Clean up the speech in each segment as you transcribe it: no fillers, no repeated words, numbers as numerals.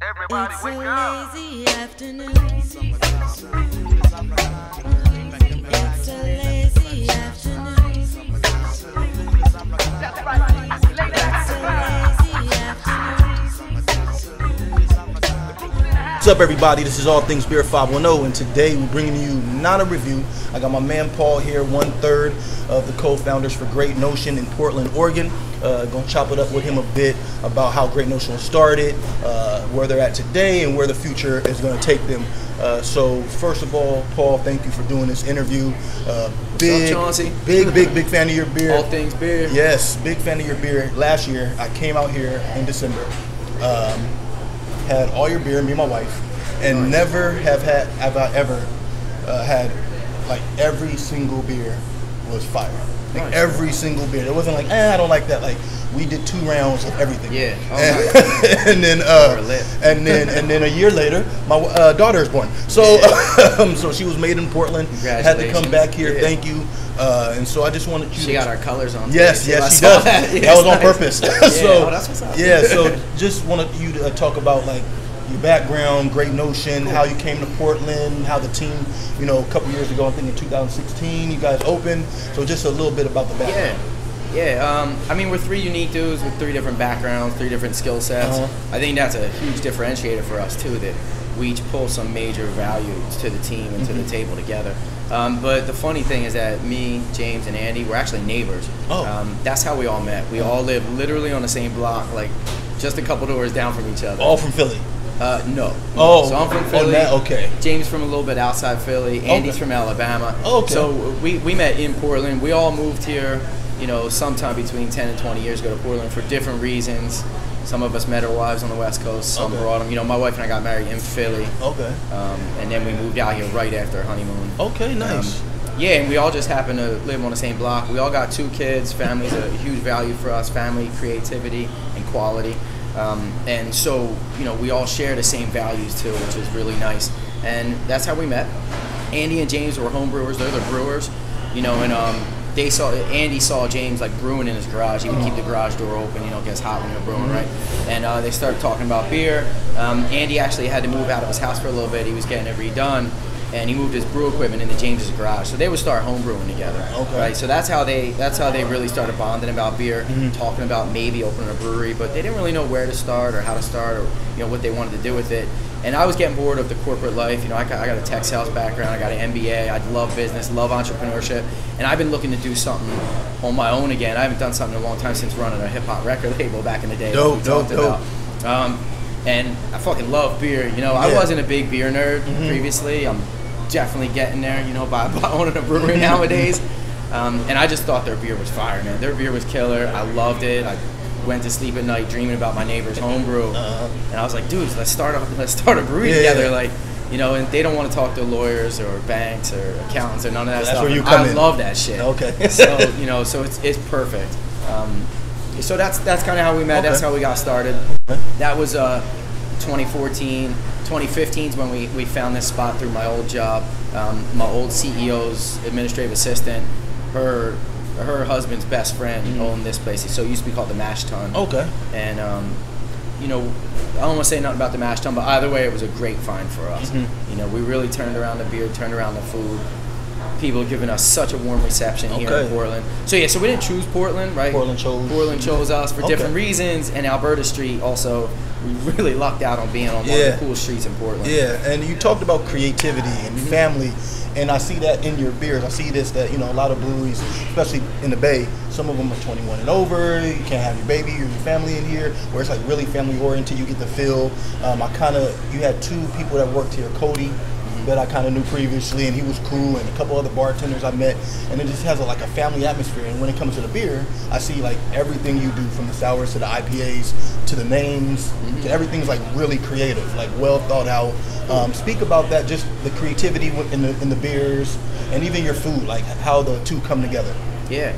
Everybody It's a wake up. lazy afternoon. It's a lazy afternoon. It's a lazy afternoon. What's up, everybody? This is All Things Beer 510, and today we're bringing you not a review. I got my man Paul here, 1/3 of the co-founders for Great Notion in Portland, Oregon. Gonna chop it up with him a bit about how Great Notion started, where they're at today, and where the future is going to take them. So first of all, Paul, thank you for doing this interview. Big, what's up, Chauncey? Big fan of your beer. All Things Beer. Yes, big fan of your beer. Last year, I came out here in December. Had all your beer, me and my wife, and never have I ever had, like, every single beer was fire. Like, Nice. every single beer. It wasn't like, I don't like that. Like, we did 2 rounds of everything. Yeah. Oh, and then and then a year later, my daughter is born. So so she was made in Portland. Had to come back here. Yeah. Thank you. And so I just wanted you. She got our colors on. Yes, today, yes, she so I does. saw That, That was on nice. purpose. Yeah, So that's what's up. yeah, so just wanted you to talk about, like, your background, Great Notion, how you came to Portland, how the team, a couple years ago, I think in 2016, you guys opened. So just a little bit about the background. Yeah. I mean, we're 3 unique dudes with 3 different backgrounds, 3 different skill sets. I think that's a huge differentiator for us too, that we each pull some major values to the team and to the table together. But the funny thing is that me, James, and Andy, we're actually neighbors. That's how we all met. We all live literally on the same block, like just a couple doors down from each other. All from Philly? No. Oh, so I'm from Philly. Okay. James from a little bit outside Philly. Andy's from Alabama. Okay. So we met in Portland. We all moved here, sometime between 10 and 20 years ago to Portland for different reasons. Some of us met our wives on the West Coast. Some brought them. My wife and I got married in Philly. Okay. And then we moved out here right after our honeymoon. Okay, nice. Yeah, and we all just happen to live on the same block. We all got 2 kids. Family's a huge value for us. Family, creativity, and quality. And so, we all share the same values too, which is really nice. And that's how we met. Andy and James were home brewers. They're the brewers, and Andy saw James, like, brewing in his garage. He would keep the garage door open, it gets hot when you're brewing, right? And they started talking about beer. Andy actually had to move out of his house for a little bit. He was getting it redone. And he moved his brew equipment into James's garage, so they would start home brewing together. Okay. Right. So that's how they really started bonding about beer, talking about maybe opening a brewery, but they didn't really know where to start or how to start or what they wanted to do with it. And I was getting bored of the corporate life. I got a tech sales background. I got an MBA. I love business, love entrepreneurship, and I've been looking to do something on my own again. I haven't done something in a long time since running a hip hop record label back in the day. Dope. And I fucking love beer. I wasn't a big beer nerd previously. I'm definitely getting there, by owning a brewery nowadays. And I just thought their beer was fire, man. Their beer was killer. I loved it. I went to sleep at night dreaming about my neighbor's homebrew. And I was like, dudes, let's start a brewery together. Like, and they don't want to talk to lawyers or banks or accountants or none of that stuff. That's where you come in. I love that shit. Okay. So, so it's perfect. So that's kind of how we met. Okay. That's how we got started. That was 2014. 2015 is when we found this spot through my old job. My old CEO's administrative assistant, her husband's best friend owned this place. So it used to be called the Mash Tun. Okay. And I don't want to say nothing about the Mash Tun, but either way, it was a great find for us. We really turned around the beer, turned around the food. People giving us such a warm reception here in Portland. So yeah, so we didn't choose Portland, right? Portland chose us for different reasons, and Alberta Street also. We really lucked out on being on one of the cool streets in Portland. Yeah, and you talked about creativity and family, and I see that in your beers. I see this, that, a lot of breweries, especially in the Bay, some of them are 21 and over. You can't have your baby or your family in here, where it's like really family oriented. You get the feel. You had 2 people that worked here, Cody, that I kind of knew previously, and he was cool, and a couple other bartenders I met, and it just has a family atmosphere. And when it comes to the beer, I see, like, everything you do, from the sours to the IPAs to the names, to everything's like really creative, like well thought out. Speak about that, just the creativity in the beers, and even your food, like how the 2 come together. Yeah.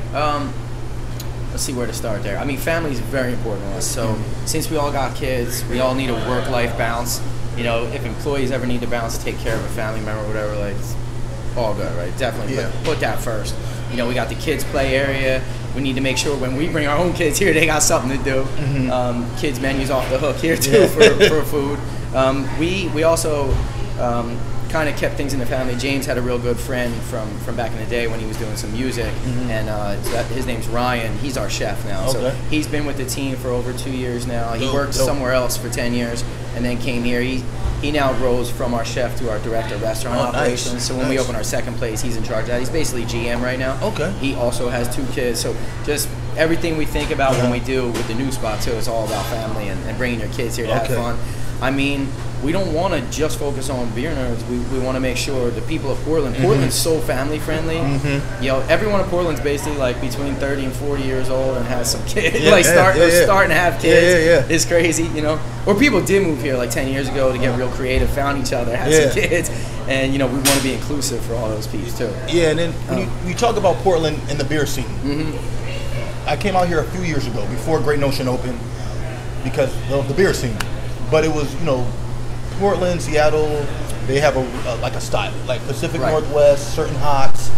Let's see where to start there. I mean, family is very important to us. So since we all got kids, we all need a work-life balance. If employees ever need to balance, take care of a family member or whatever, like, it's all good, right? Definitely put that first. We got the kids' play area. we need to make sure when we bring our own kids here, they got something to do. Kids menus off the hook here too for food. We also kind of kept things in the family. James had a real good friend from back in the day when he was doing some music, and his name's Ryan. He's our chef now. So he's been with the team for over 2 years now. He worked somewhere else for 10 years and then came here. He now rose from our chef to our director of restaurant operations. Nice. So when we open our second place, he's in charge of that. He's basically GM right now. He also has 2 kids. So just everything we think about when we do with the new spot too, it's all about family and bringing your kids here to have fun. I mean, we don't want to just focus on beer nerds. We want to make sure the people of Portland, Portland's so family friendly. You know, everyone in Portland's basically like between 30 and 40 years old and has some kids. Starting to have kids. It's crazy, you know. Or people did move here like 10 years ago to get real creative, found each other, had some kids, and you know, we want to be inclusive for all those people too. Yeah, and then when you talk about Portland and the beer scene, I came out here a few years ago before Great Notion opened because of the beer scene. But it was, you know, Portland, Seattle, they have a style, like Pacific Northwest, certain hops.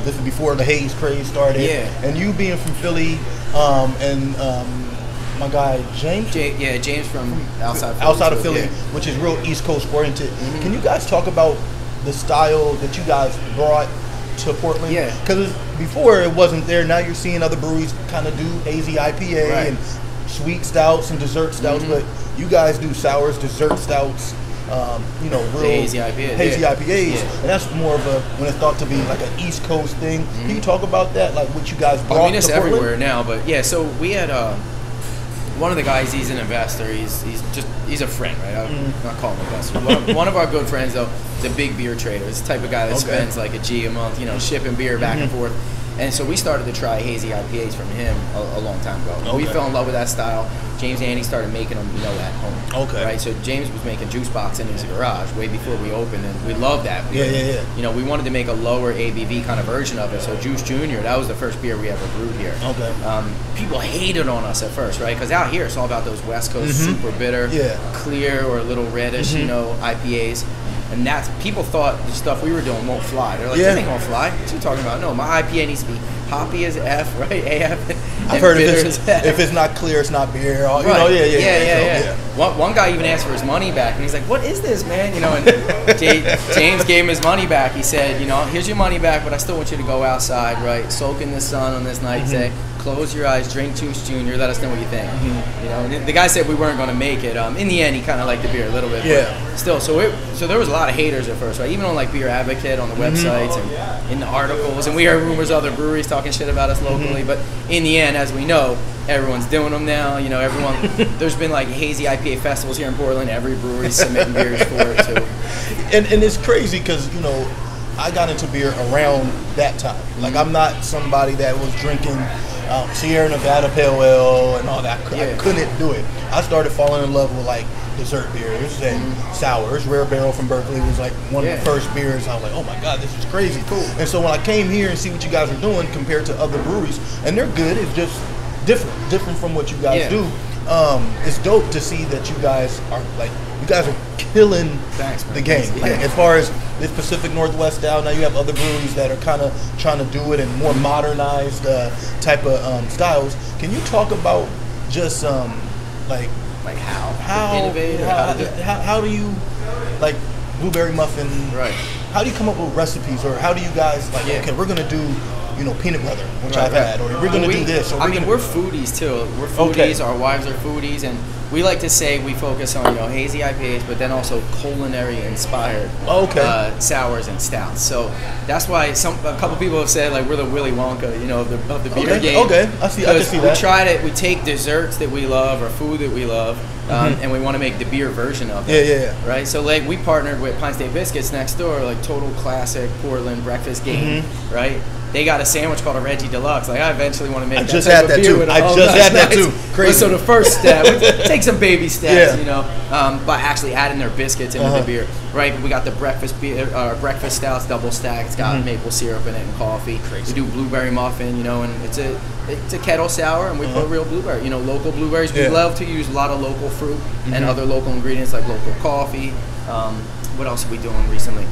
This is before the haze craze started. And you being from Philly, and my guy James. James from outside of Philly, which is real East Coast oriented. Can you guys talk about the style that you guys brought to Portland? Because before it wasn't there. Now you're seeing other breweries kind of do hazy IPA and sweet stouts and dessert stouts, but you guys do sours, dessert stouts, you know, real hazy IPAs, and that's more of when it's thought to be like an East Coast thing. Can you talk about that, like what you guys brought? I mean, it's to Portland? everywhere now, but so we had one of the guys. He's an investor. He's a friend, right? I'm not calling him an investor. One of our good friends, though, the big beer trader. He's the type of guy that spends like $1 a month, you know, shipping beer back and forth. And so we started to try hazy IPAs from him a long time ago. We fell in love with that style. James and Andy started making them, you know, at home. Right. So James was making juice box in his garage way before we opened, and we loved that beer. You know, we wanted to make a lower ABV kind of version of it. So Juice Junior, that was the first beer we ever brewed here. People hated on us at first, right? Because out here it's all about those West Coast super bitter, clear or a a little reddish, you know, IPAs. And that's, people thought the stuff we were doing won't fly. They're like, this ain't gonna fly. What are you talking about? No, my IPA needs to be hoppy as F, right? AF. I've heard if it's not clear, it's not beer. You know, yeah. One guy even asked for his money back, and he's like, what is this, man? You know, and James gave him his money back. He said, you know, here's your money back, but I still want you to go outside, right? Soak in the sun on this nice day. Close your eyes, drink Juice Junior, let us know what you think. You know, and the guy said we weren't going to make it. In the end, he kind of liked the beer a little bit. But still, so there was a lot of haters at first, right? Even on like Beer Advocate, on the websites and in the articles, and we heard rumors of other breweries talking shit about us locally. But in the end, as we know, everyone's doing them now. You know, everyone. There's been like hazy IPA festivals here in Portland. Every brewery's submitting beers for it too. And it's crazy because, you know, I got into beer around that time. Like, I'm not somebody that was drinking Sierra Nevada Pale Ale and all that. I couldn't do it. I started falling in love with like dessert beers and sours. Rare Barrel from Berkeley was like one of the first beers. I was like, oh my God, this is crazy. Cool. And so when I came here and see what you guys are doing compared to other breweries, and they're good, it's just different from what you guys do. It's dope to see that you guys are killing the game. Like, as far as this Pacific Northwest style, now you have other breweries that are kind of trying to do it in more modernized type of styles. Can you talk about just like how innovate, how do you like blueberry muffin? Right. How do you come up with recipes, or how do you guys like? Okay, we're gonna do, you know, peanut butter, which I've had, or we're going to do this. Or we're foodies too. We're foodies. Our wives are foodies, and we like to say we focus on, you know, hazy IPAs, but then also culinary inspired sours and stouts. So that's why a couple people have said like we're the Willy Wonka, you know, of the beer game. Okay, I can see that. We tried it. We take desserts that we love or food that we love, and we want to make the beer version of it. Right. So like we partnered with Pine State Biscuits next door, like total classic Portland breakfast game. Right. They got a sandwich called a Reggie Deluxe. Like, I eventually want to make that type of beer with them. I just had that too. Crazy. So the first step, we take some baby steps, you know, by actually adding their biscuits into the beer, right? We got the breakfast beer, breakfast stouts, double stack. It's got maple syrup in it and coffee. Crazy. We do blueberry muffin, you know, and it's a kettle sour, and we put real blueberry, you know, local blueberries. We love to use a lot of local fruit and other local ingredients like local coffee. What else are we doing recently?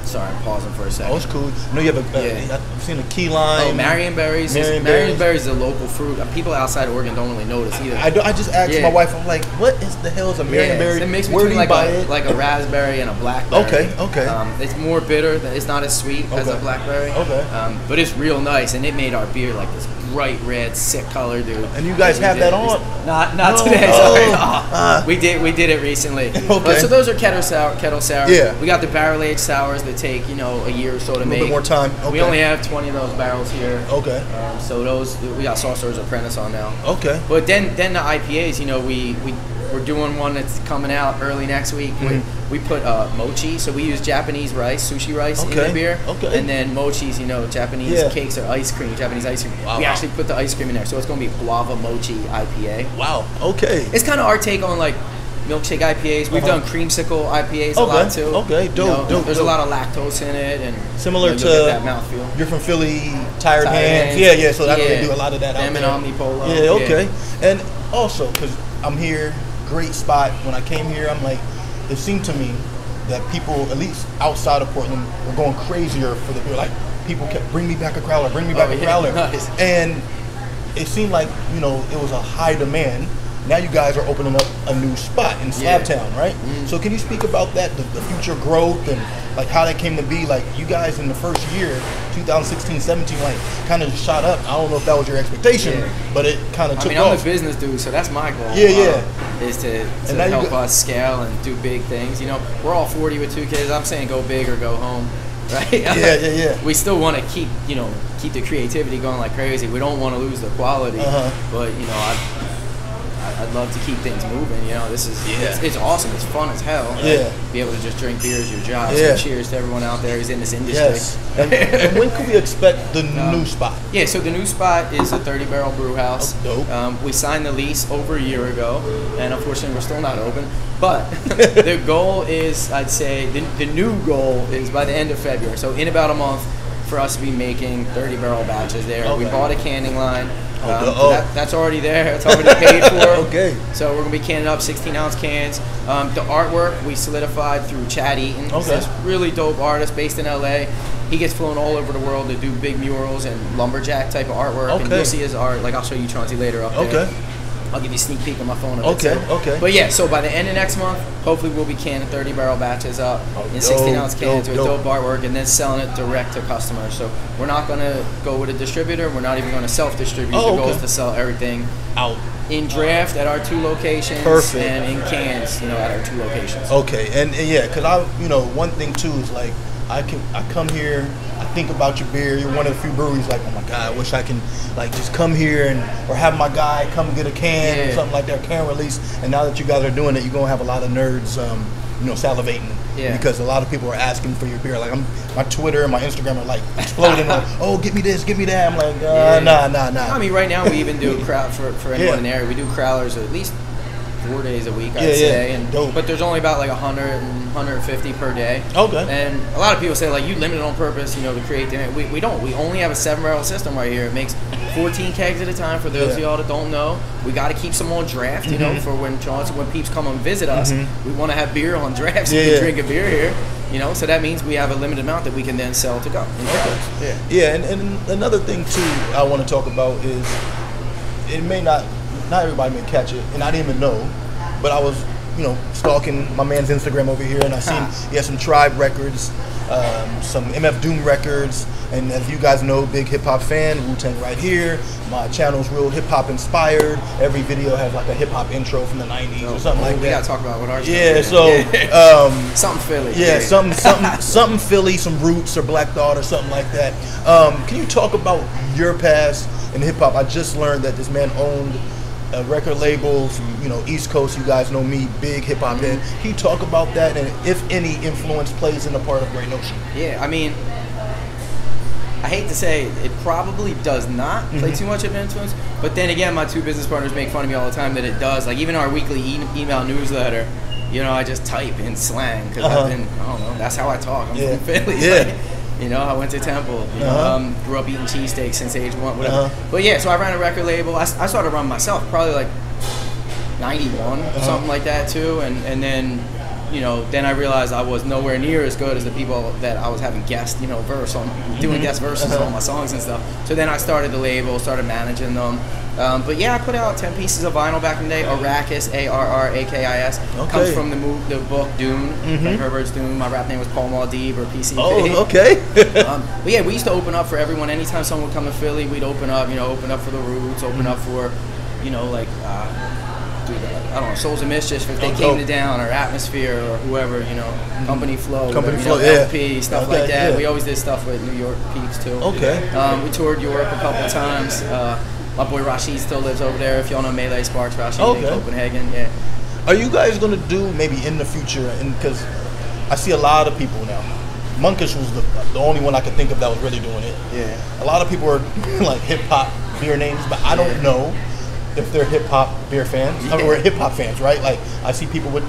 Sorry, I'm pausing for a second. Oh, it's cool. I know you have I've seen a key lime. Oh, Marionberries. Marionberries is a local fruit. People outside Oregon don't really notice either. I just asked my wife, I'm like, what is the hell is a Marionberry? It's a mix Where do between you like a raspberry and a blackberry. Okay. It's more bitter. It's not as sweet as a blackberry. Okay. But it's real nice, and it made our beer like this bright red, sick color, dude. And you guys have that on? Not today. Sorry. We did it recently. Okay. So those are kettle sours. Yeah. We got the barrel aged sours that take a year or so to make. A little bit more time. Okay. We only have 20 of those barrels here. Okay. So those we got Saucer's Apprentice on now. Okay. But then the IPAs, we're doing one that's coming out early next week. We put mochi, so we use Japanese rice, sushi rice in the beer. Okay. And then mochi's, Japanese cakes or ice cream, Japanese ice cream. Wow. We actually put the ice cream in there, so it's going to be guava mochi IPA. Wow. Okay. It's kind of our take on like milkshake IPAs. We've done creamsicle IPAs a lot too. Okay. Dope. There's a lot of lactose in it, and similar to that mouthfeel. You're from Philly, Tired Hands. Yeah. So that they do a lot of that out there. there. Omnipolo. Yeah. Okay. And also, because I'm here, great spot. When I came here, I'm like, it seemed to me that people, at least outside of Portland, were going crazier for the beer. Like, people kept, bring me back a growler, bring me back a growler. Nice. And it seemed like, it was a high demand. Now you guys are opening up a new spot in Slabtown, right? So can you speak about that, the future growth and like how that came to be? Like you guys in the first year, 2016-17, like kind of shot up. I don't know if that was your expectation, but it kind of took off. I'm a business dude, so that's my goal. Is to help us scale and do big things. We're all 40 with 2 kids. I'm saying go big or go home. Right? Yeah. We still want to keep the creativity going like crazy. We don't want to lose the quality, but I'd love to keep things moving. This is it's awesome. It's fun as hell. Right? Be able to just drink beer is your job. So cheers to everyone out there who's in this industry. Yes. And when can we expect the new spot? Yeah, so the new spot is a 30-barrel brew house. Oh, dope. We signed the lease over a year ago, and unfortunately we're still not open. But the goal is, I'd say, the new goal is by the end of February. So in about a month, for us to be making 30-barrel batches there. Okay. We bought a canning line. That's already there. It's already paid for. Okay. So we're going to be canning up 16-ounce cans. The artwork we solidified through Chad Eaton. Okay. He's this really dope artist based in LA. He gets flown all over the world to do big murals and lumberjack type of artwork. Okay. And you'll see his art. Like I'll show you Chauncey later up there. Okay. I'll give you a sneak peek on my phone. Okay. But yeah, so by the end of next month, hopefully we'll be canning 30-barrel batches up in 16-ounce cans with dope artwork and then selling it direct to customers. So we're not going to go with a distributor. We're not even going to self-distribute. The goal is to sell everything out in draft at our 2 locations. Perfect. And in cans, at our 2 locations. Okay, and yeah, because one thing too is like I come here, I think about your beer. You're one of the few breweries like, oh my God, I wish I can like just come here or have my guy come get a can or something like that, can release. And now that you guys are doing it, you're gonna have a lot of nerds, salivating because a lot of people are asking for your beer. Like my Twitter and my Instagram are like exploding. Like, oh, give me this, give me that. I'm like, nah. I mean, right now we even do a crowd for anyone in the area. We do crowlers at least 4 days a week, I'd say. But there's only about like 100 and 150 per day. Okay. And a lot of people say like you limit it on purpose, to create the. We don't. We only have a 7-barrel system right here. It makes 14 kegs at a time. For those of y'all that don't know, we got to keep some on draft. For when peeps come and visit us, we want to have beer on draft so we can drink a beer here. So that means we have a limited amount that we can then sell to go. And another thing too I want to talk about is it may not everybody may catch it, and I didn't even know, but I was, stalking my man's Instagram over here, and I seen he has some Tribe records, some MF Doom records, and as you guys know, big hip hop fan, Wu-Tang right here. My channel's real hip hop inspired. Every video has like a hip hop intro from the 90s or something like that. We gotta talk about what ours. Something Philly. Something Philly, some Roots or Black Thought or something like that. Can you talk about your past in hip hop? I just learned that this man owned a record label from East Coast. You guys know me, big hip hop head. Can you talk about that and if any influence plays in the part of Great Notion? Yeah, I mean, I hate to say it probably does not play too much of an influence, but then again, my 2 business partners make fun of me all the time that it does. Like even our weekly email newsletter, I just type in slang because I don't know, that's how I talk. I'm from Philly. I went to Temple. Grew up eating cheesesteaks since age 1, whatever. But yeah, so I ran a record label. I started running myself probably like 91, something like that too. And then you know, then I realized I was nowhere near as good as the people that I was having guest, you know, verse on, doing guest verses on my songs and stuff. So then I started the label, started managing them. But yeah, I put out 10 pieces of vinyl back in the day. Arrakis, Arrakis, comes from the book Dune, Frank Herbert's Dune. My rap name was Paul Maldib or PCP. Oh, okay. But yeah, we used to open up for everyone. Anytime someone would come to Philly, we'd open up, you know, open up for the Roots, open up for, you know, like, I don't know, Souls of Mischief, if they came to Down, or Atmosphere, or whoever, you know, Company Flow, LP, stuff like that. Yeah. We always did stuff with New York peeps too. Okay. We toured Europe a couple of times. My boy Rashid still lives over there. If y'all know Melee Sparks, Rashid in Copenhagen. Yeah. Are you guys gonna do maybe in the future? And because I see a lot of people now. Monkish was the only one I could think of that was really doing it. Yeah. A lot of people are like hip hop beer names, but I don't know if they're hip hop beer fans. I mean, we're hip hop fans, right? Like I see people with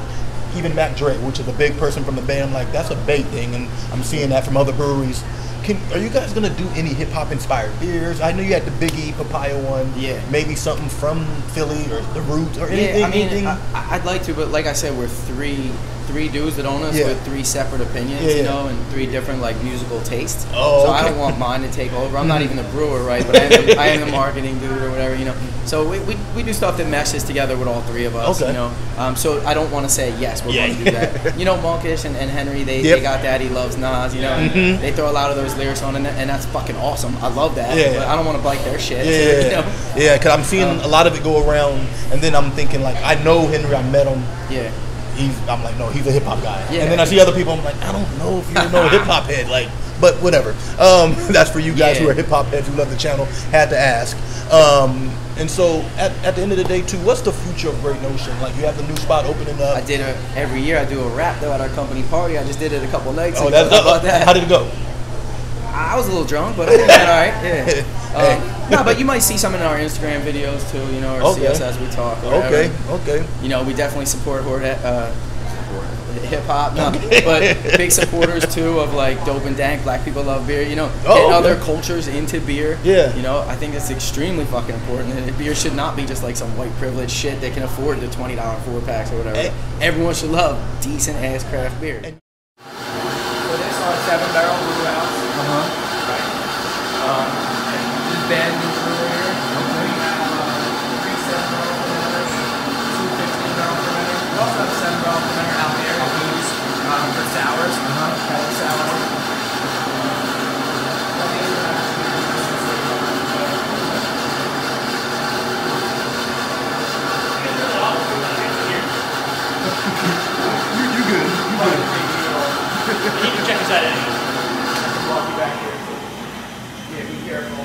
even Mac Dre, which is a big person from the band. Like that's a big thing, and I'm seeing that from other breweries. Are you guys gonna do any hip hop inspired beers? I know you had the Biggie Papaya one. Yeah. Maybe something from Philly or the Roots or anything. Yeah, I mean, anything? I'd like to, but like I said, we're three dudes that own us with three separate opinions, you know, and three different like musical tastes. So I don't want mine to take over. I'm not even the brewer, right? But I am the marketing dude or whatever, you know. So we do stuff that meshes together with all three of us, you know. So I don't want to say yes, we're going to do that. You know, Monkish and Henry, they got that. He loves Nas, you know. And they throw a lot of those lyrics on, and that's fucking awesome. I love that. But I don't want to bite their shit. You know? Yeah, because I'm seeing a lot of it go around, and then I'm thinking like, I know Henry, I met him. Yeah. I'm like, no, he's a hip hop guy. Yeah. And then I see other people, I'm like, I don't know if you're no hip hop head, like, but whatever. That's for you guys who are hip hop heads who love the channel. Had to ask. And so at the end of the day too, what's the future of Great Notion? Like you have the new spot opening up. I did every year. I do a rap though at our company party. I just did it a couple nights ago. How did it go? I was a little drunk, but I think all right. Yeah. No, but you might see some in our Instagram videos too, you know, or see us as we talk. Or okay. You know, we definitely support hip hop, but big supporters too of like dope and dank. Black people love beer, you know, getting other cultures into beer. Yeah. You know, I think it's extremely fucking important. And beer should not be just like some white privilege shit they can afford the $20 4-packs or whatever. Everyone should love decent ass craft beer. So this our 7-barrel brew house. This band new brewer here. We have 3 7-barrel fermenters, 2 15-barrel fermenters. We also have a 7-barrel fermenter out there for sours. Kettle sour. You good. You need to check us out anyway. Walk you back here. Yeah, be careful.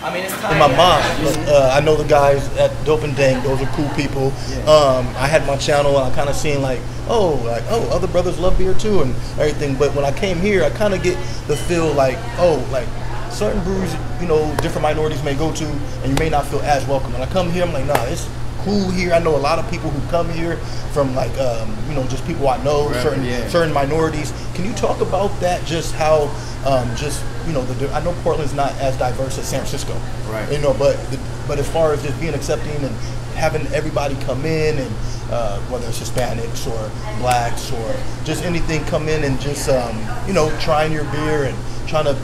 I mean, it's time. And my mom, I know the guys at Dope and Dank. Those are cool people. I had my channel, and I kind of seen like, other brothers love beer too and everything. But when I came here, I kind of get the feel like, certain breweries, you know, different minorities may go to, and you may not feel as welcome. When I come here, I'm like, nah, it's cool here. I know a lot of people who come here from like, you know, just people I know, certain minorities. Can you talk about that? Just how, you know, I know Portland's not as diverse as San Francisco, right? You know, but as far as just being accepting and having everybody come in, and whether it's Hispanics or blacks or just anything come in and just you know, trying your beer and trying to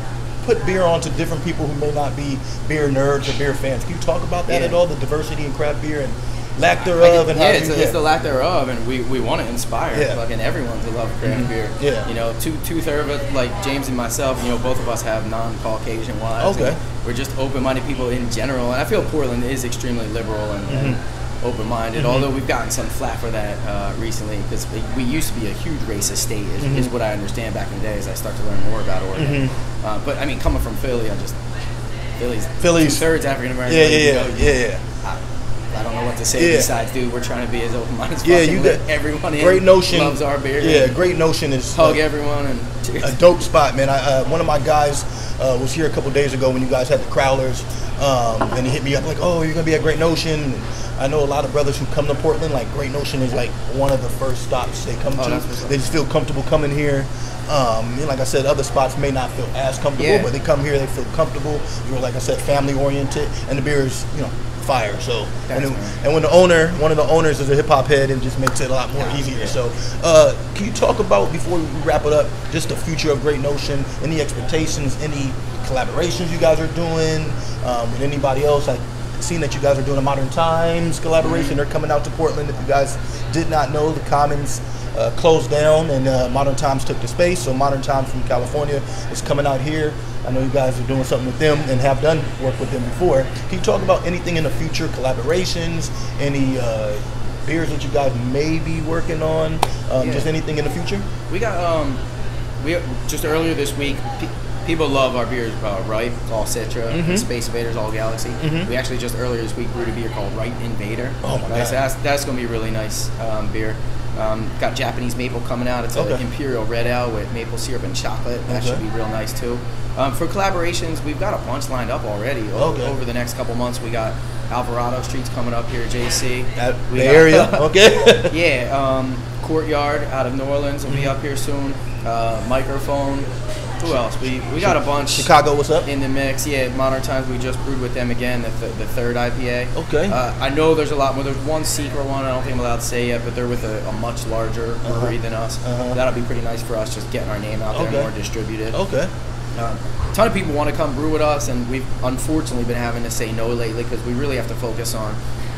put beer onto different people who may not be beer nerds or beer fans. Can you talk about that at all? The diversity in craft beer and lack thereof, and it's the lack thereof, and we want to inspire fucking everyone to love craft beer. Yeah, you know, two-thirds of it, like James and myself, you know, both of us have non-Caucasian wives. Okay, we're just open-minded people in general, and I feel Portland is extremely liberal and open-minded. Although we've gotten some flack for that recently, because we used to be a huge racist state, is what I understand back in the day as I start to learn more about Oregon. But I mean, coming from Philly, Philly's 2/3 African American. I don't know what to say besides, dude, we're trying to be as open-minded as possible. You let everyone in. Great Notion loves our beer. Yeah, Great Notion is hug everyone and cheers. A dope spot, man. One of my guys was here a couple days ago when you guys had the Crowlers, and he hit me up like, "Oh, you're gonna be at Great Notion." And I know a lot of brothers who come to Portland. Like Great Notion is like one of the first stops they come to. They just feel comfortable coming here. Like I said, other spots may not feel as comfortable, but they come here, they feel comfortable. You're, like I said, family oriented, and the beer is, you know, fire. So Thanks, and, man. and when one of the owners is a hip hop head, it just makes it a lot more easier. So can you talk about, before we wrap it up, just the future of Great Notion, any expectations, any collaborations you guys are doing with anybody else? Like, seen that you guys are doing a Modern Times collaboration. They're coming out to Portland. If you guys did not know, the Commons closed down and Modern Times took the space. So Modern Times from California is coming out here. I know you guys are doing something with them and have done work with them before. Can you talk about anything in the future, collaborations, any beers that you guys may be working on, just anything in the future? We got we just earlier this week. People love our beers, right? It's all Citra, Space Invaders, all Galaxy. We actually just earlier this week brewed a beer called Right Invader. Oh my God. That's going to be a really nice beer. Got Japanese maple coming out. It's an Imperial Red Ale with maple syrup and chocolate. That should be real nice too. For collaborations, we've got a bunch lined up already. Over the next couple months, we got Alvarado Street's coming up here, JC. The area, okay. Yeah, Courtyard out of New Orleans will be up here soon. Microphone. Who else? We got a bunch. Chicago, what's up? In the mix. Yeah, Modern Times, we just brewed with them again, the third IPA. Okay. I know there's a lot more. There's one secret one I don't think I'm allowed to say yet, but they're with a much larger brewery than us. That'll be pretty nice for us, just getting our name out there more distributed. Okay. A ton of people want to come brew with us, and we've unfortunately been having to say no lately because we really have to focus on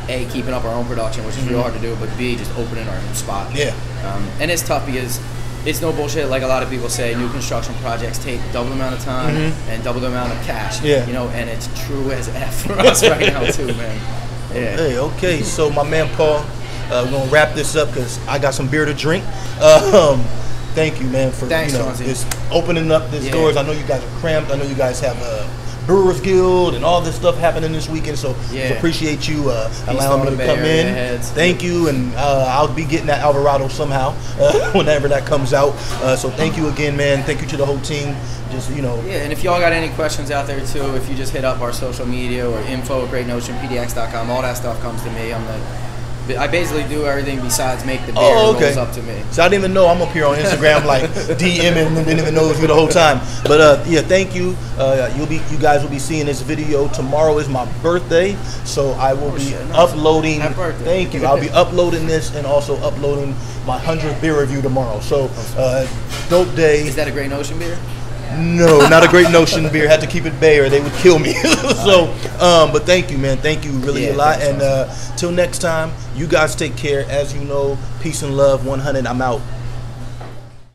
A, keeping up our own production, which is real hard to do, but B, just opening our own spot. Yeah. And it's tough because it's no bullshit, like a lot of people say, new construction projects take double the amount of time and double the amount of cash. Yeah. You know, and it's true as F for us right now too, man. Yeah. Hey, okay, so my man Paul, we're gonna wrap this up because I got some beer to drink. Thank you, man, for just opening up these doors. I know you guys are cramped. I know you guys have a Brewers Guild and all this stuff happening this weekend, so just appreciate you allowing me to come in. Thank you, and I'll be getting that Alvarado somehow whenever that comes out. So thank you again, man. Thank you to the whole team. Just Yeah, and if y'all got any questions out there too, if you just hit up our social media or info@greatnotionpdx.com, all that stuff comes to me. I basically do everything besides make the beer. Rolls up to me. So I didn't even know I'm up here on Instagram like DMing and didn't even know it was you the whole time. But yeah, thank you. You guys will be seeing this video. Tomorrow is my birthday, so I will be uploading. Happy birthday. Thank you. I'll be uploading this and also uploading my 100th beer review tomorrow. So dope day. Is that a Great Notion beer? No, not a Great Notion beer. Had to keep it Bay or they would kill me. So, but thank you, man. Thank you really a lot. And till next time, you guys take care. As you know, peace and love. 100. I'm out.